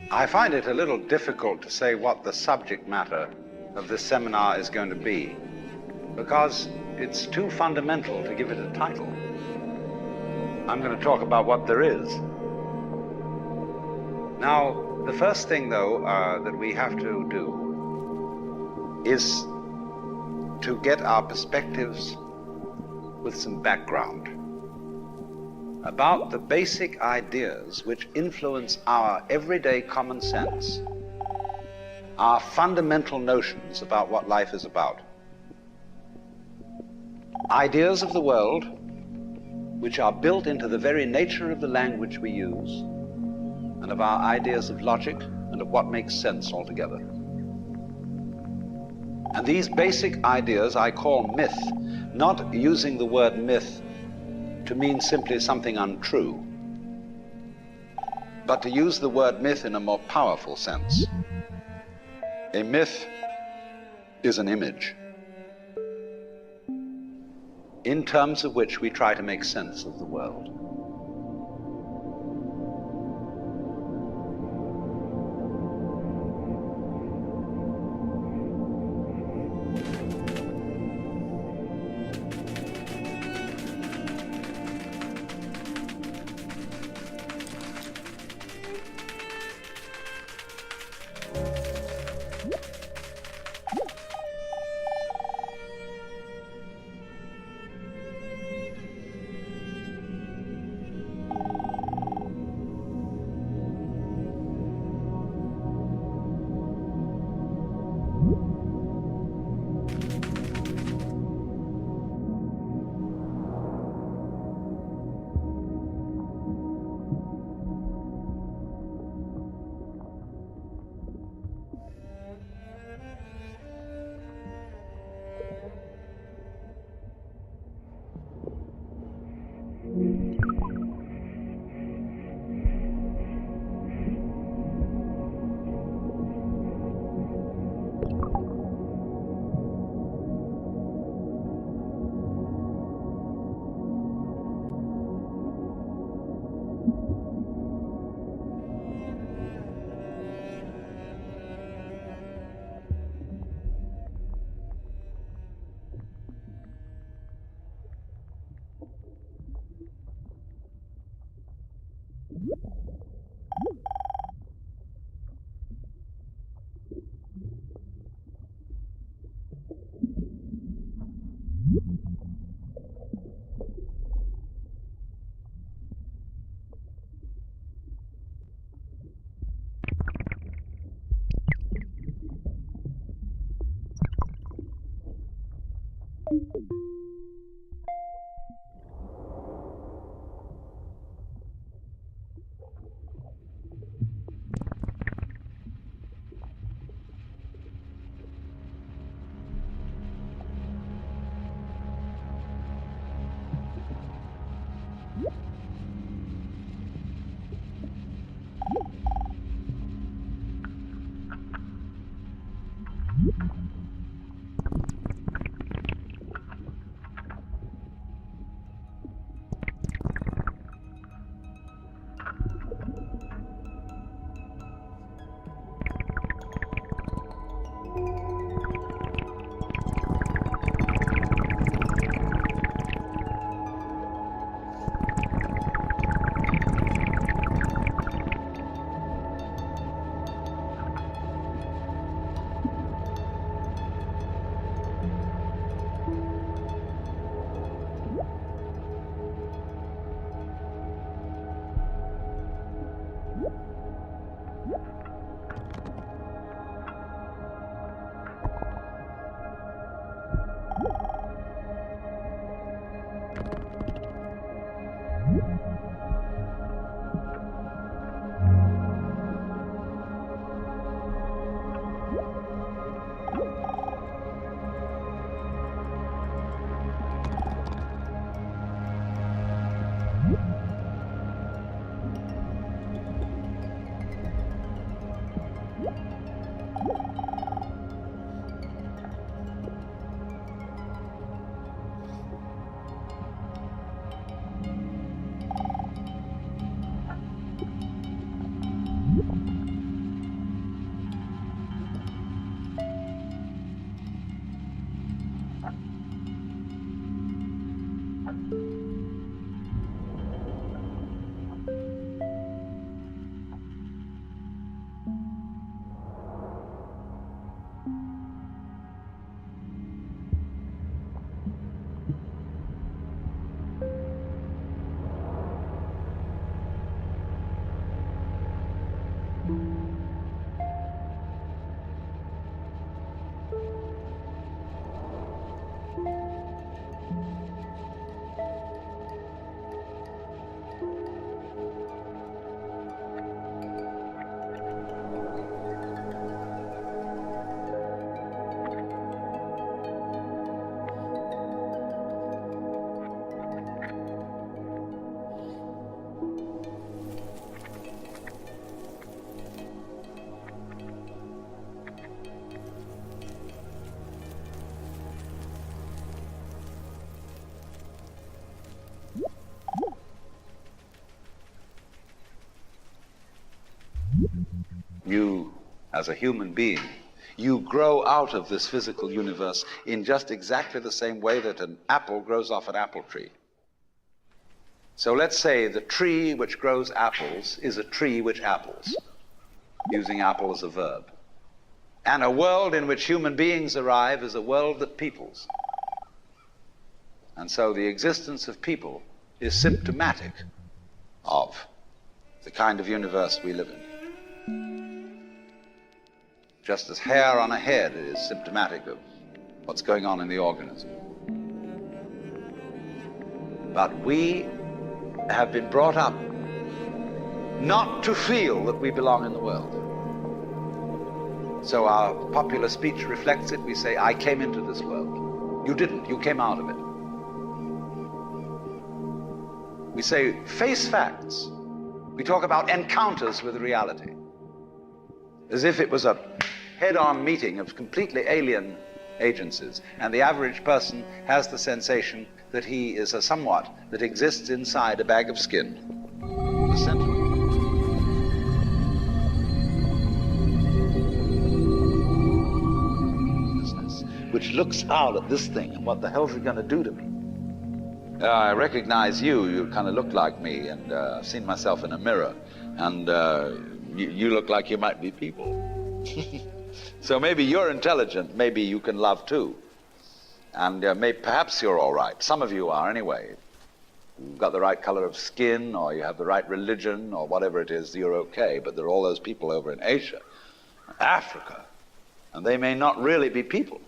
I find it a little difficult to say what the subject matter of this seminar is going to be, because it's too fundamental to give it a title. I'm going to talk about what there is. Now, the first thing, though, that we have to do is to get our perspectives with some background about the basic ideas which influence our everyday common sense, our fundamental notions about what life is about. Ideas of the world which are built into the very nature of the language we use and of our ideas of logic and of what makes sense altogether. And these basic ideas I call myth, not using the word myth to mean simply something untrue, but to use the word myth in a more powerful sense. A myth is an image in terms of which we try to make sense of the world. You, as a human being, you grow out of this physical universe in just exactly the same way that an apple grows off an apple tree. So let's say the tree which grows apples is a tree which apples, using apple as a verb. And a world in which human beings arrive is a world that peoples. And so the existence of people is symptomatic of the kind of universe we live in. Just as hair on a head is symptomatic of what's going on in the organism. But we have been brought up not to feel that we belong in the world. So our popular speech reflects it. We say, I came into this world. You didn't, you came out of it. We say, face facts. We talk about encounters with reality, as if it was a head-on meeting of completely alien agencies, and the average person has the sensation that he is a somewhat that exists inside a bag of skin. The center. Which looks out at this thing, and what the hell's it going to do to me? I recognize you. You kind of look like me, and I've seen myself in a mirror, and you look like you might be people. So maybe you're intelligent, maybe you can love too. And perhaps you're all right. Some of you are anyway. You've got the right color of skin, or you have the right religion, or whatever it is, you're okay. But there are all those people over in Asia, Africa, and they may not really be people.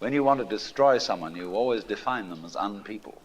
When you want to destroy someone, you always define them as unpeople.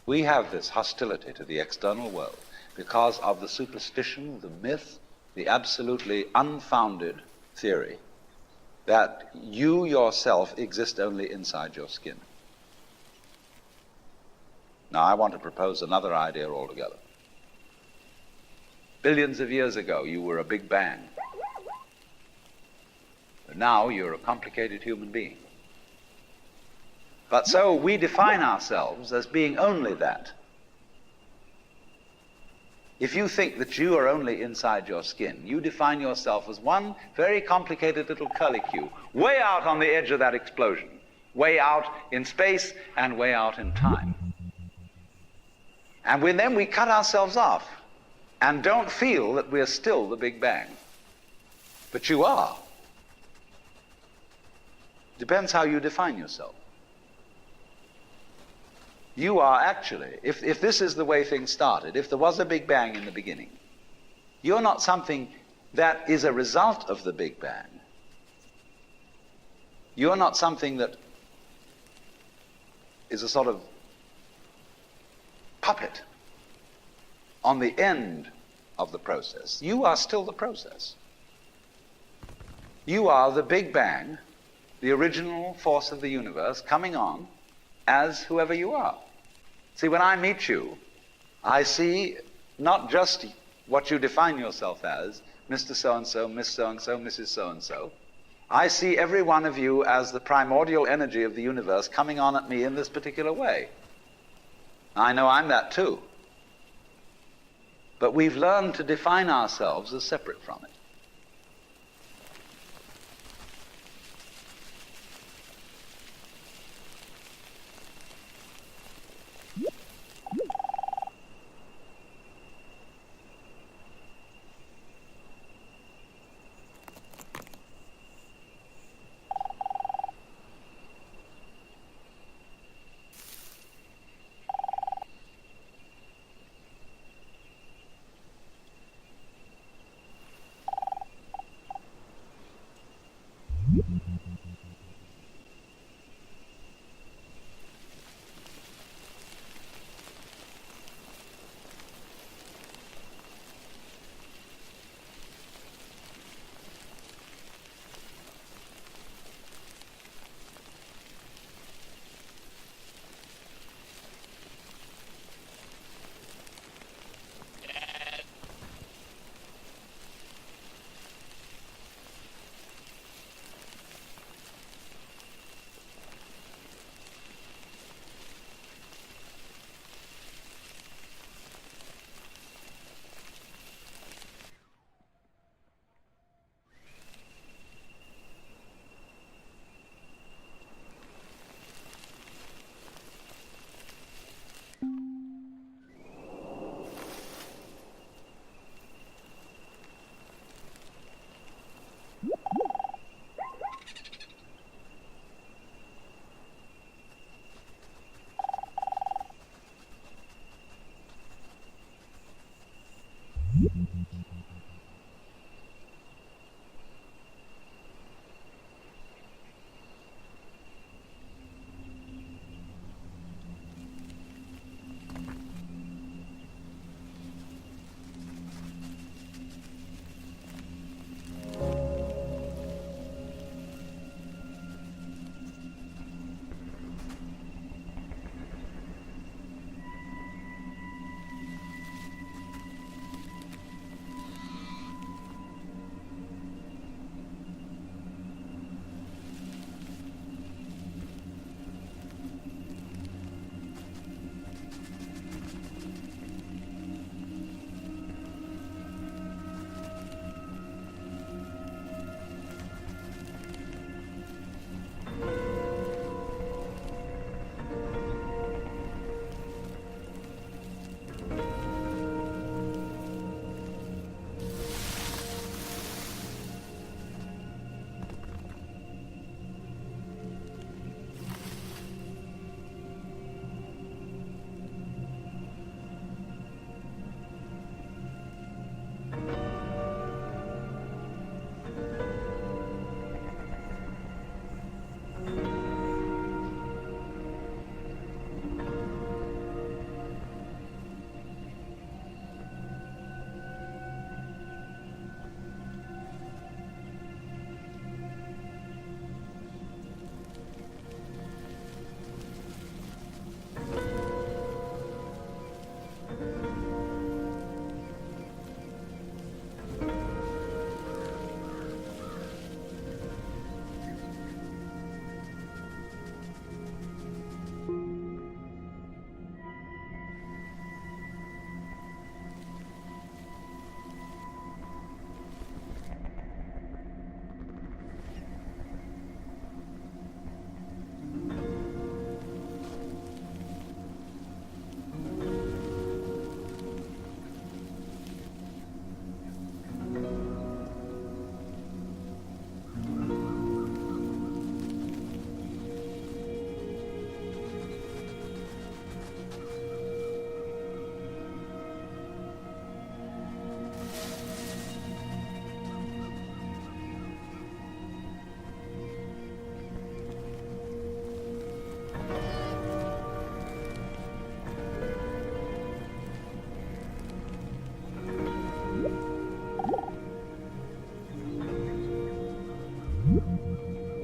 We have this hostility to the external world because of the superstition, the myth, the absolutely unfounded theory that you yourself exist only inside your skin. Now, I want to propose another idea altogether. Billions of years ago, you were a big bang. But now you're a complicated human being. But so we define ourselves as being only that. If you think that you are only inside your skin, you define yourself as one very complicated little curlicue, way out on the edge of that explosion, way out in space and way out in time. And then we cut ourselves off and don't feel that we're still the Big Bang. But you are. Depends how you define yourself. You are actually, if this is the way things started, if there was a Big Bang in the beginning, you're not something that is a result of the Big Bang. You're not something that is a sort of puppet on the end of the process. You are still the process. You are the Big Bang, the original force of the universe, coming on as whoever you are. See, when I meet you, I see not just what you define yourself as, Mr. So-and-so, Miss So-and-so, Mrs. So-and-so. I see every one of you as the primordial energy of the universe coming on at me in this particular way. I know I'm that too. But we've learned to define ourselves as separate from it.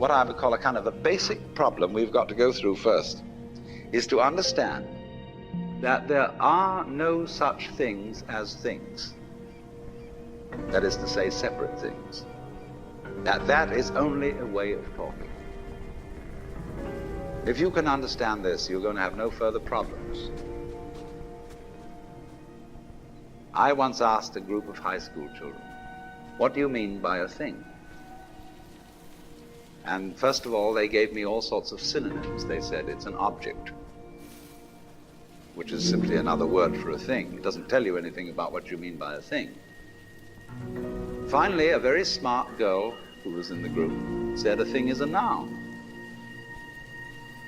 What I would call a kind of a basic problem we've got to go through first is to understand that there are no such things as things. That is to say, separate things. That is only a way of talking. If you can understand this, you're going to have no further problems. I once asked a group of high school children, what do you mean by a thing? And first of all, they gave me all sorts of synonyms. They said it's an object, which is simply another word for a thing. It doesn't tell you anything about what you mean by a thing. Finally, a very smart girl who was in the group said a thing is a noun.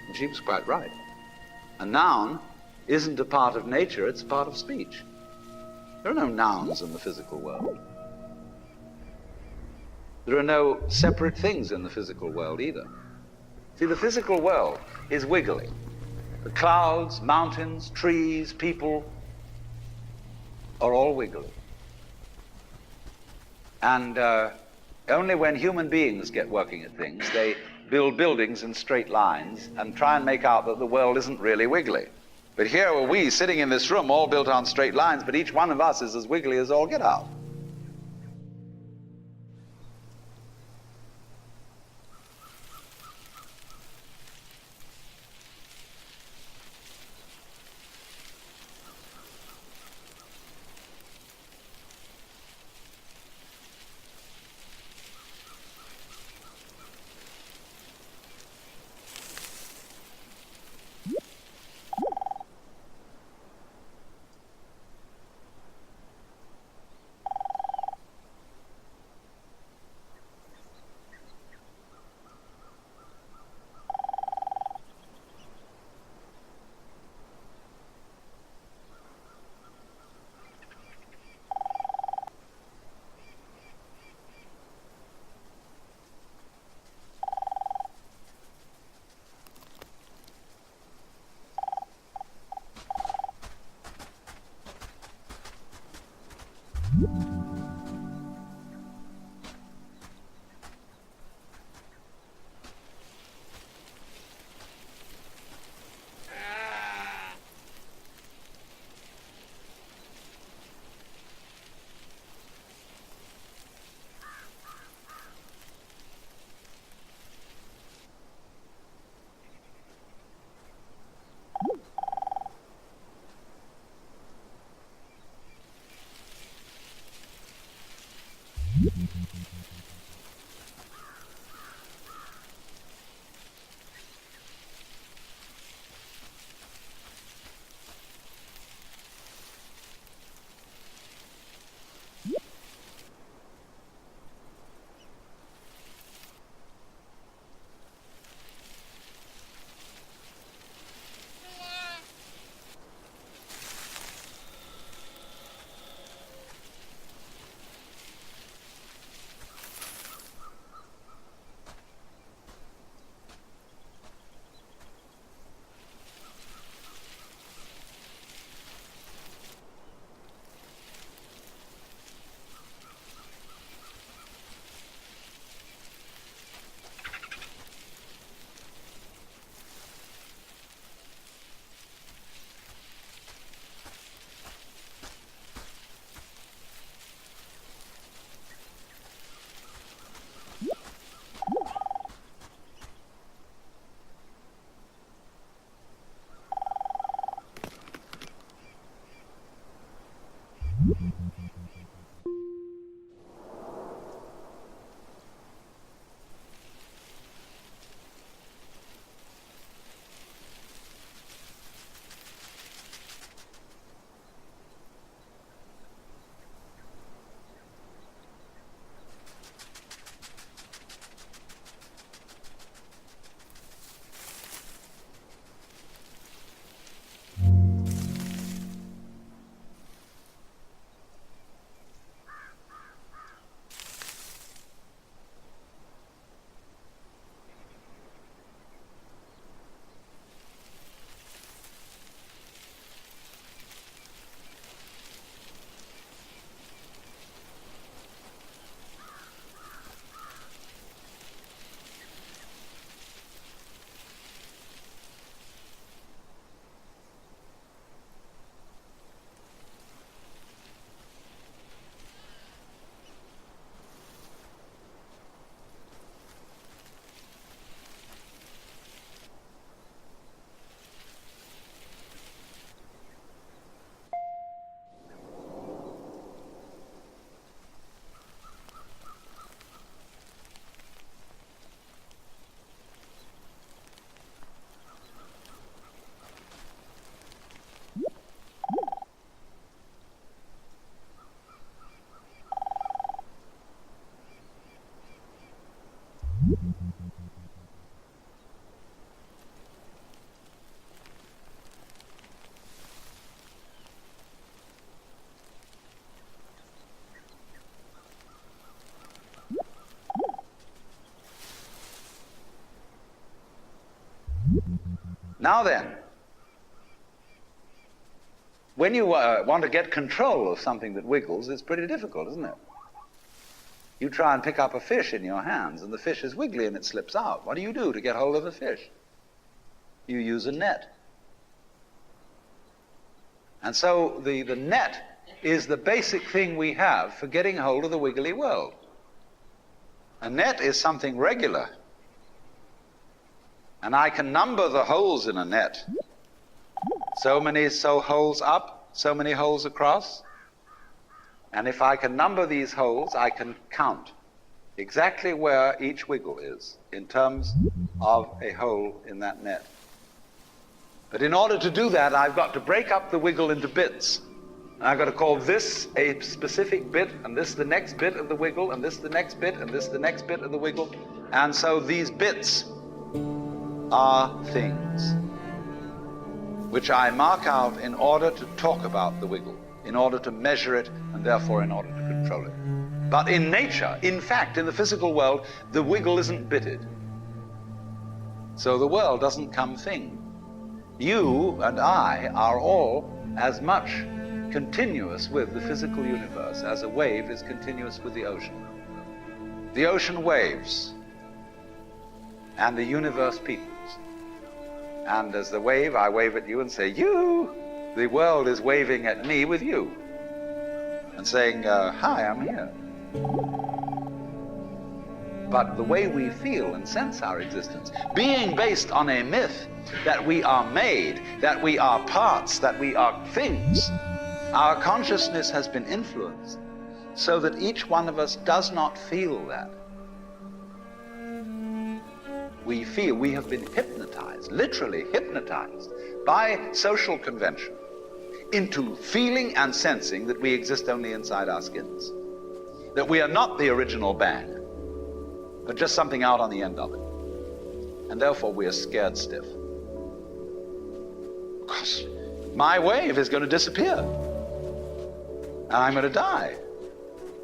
And she was quite right. A noun isn't a part of nature, it's a part of speech. There are no nouns in the physical world. There are no separate things in the physical world either. See, the physical world is wiggly. The clouds, mountains, trees, people are all wiggly. And only when human beings get working at things, they build buildings in straight lines and try and make out that the world isn't really wiggly. But here are we sitting in this room all built on straight lines, but each one of us is as wiggly as all get out. Now then, when you want to get control of something that wiggles, it's pretty difficult, isn't it? You try and pick up a fish in your hands, and the fish is wiggly and it slips out. What do you do to get hold of the fish? You use a net. And so the net is the basic thing we have for getting hold of the wiggly world. A net is something regular. And I can number the holes in a net. So many holes up, so many holes across. And if I can number these holes, I can count exactly where each wiggle is in terms of a hole in that net. But in order to do that, I've got to break up the wiggle into bits. And I've got to call this a specific bit, and this the next bit of the wiggle, and this the next bit, and this the next bit of the wiggle. And so these bits are things which I mark out in order to talk about the wiggle, in order to measure it, and therefore in order to control it. But in nature, in fact, in the physical world, the wiggle isn't bitted. So the world doesn't come thing. You and I are all as much continuous with the physical universe as a wave is continuous with the ocean. The ocean waves, and the universe peoples. And as the wave, I wave at you and say, you! The world is waving at me with you. And saying, hi, I'm here. But the way we feel and sense our existence, being based on a myth that we are made, that we are parts, that we are things, our consciousness has been influenced so that each one of us does not feel that. We feel we have been hypnotized, literally hypnotized, by social convention into feeling and sensing that we exist only inside our skins, that we are not the original bang, but just something out on the end of it. And therefore we are scared stiff. Because my wave is going to disappear. And I'm going to die.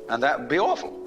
And that would be awful.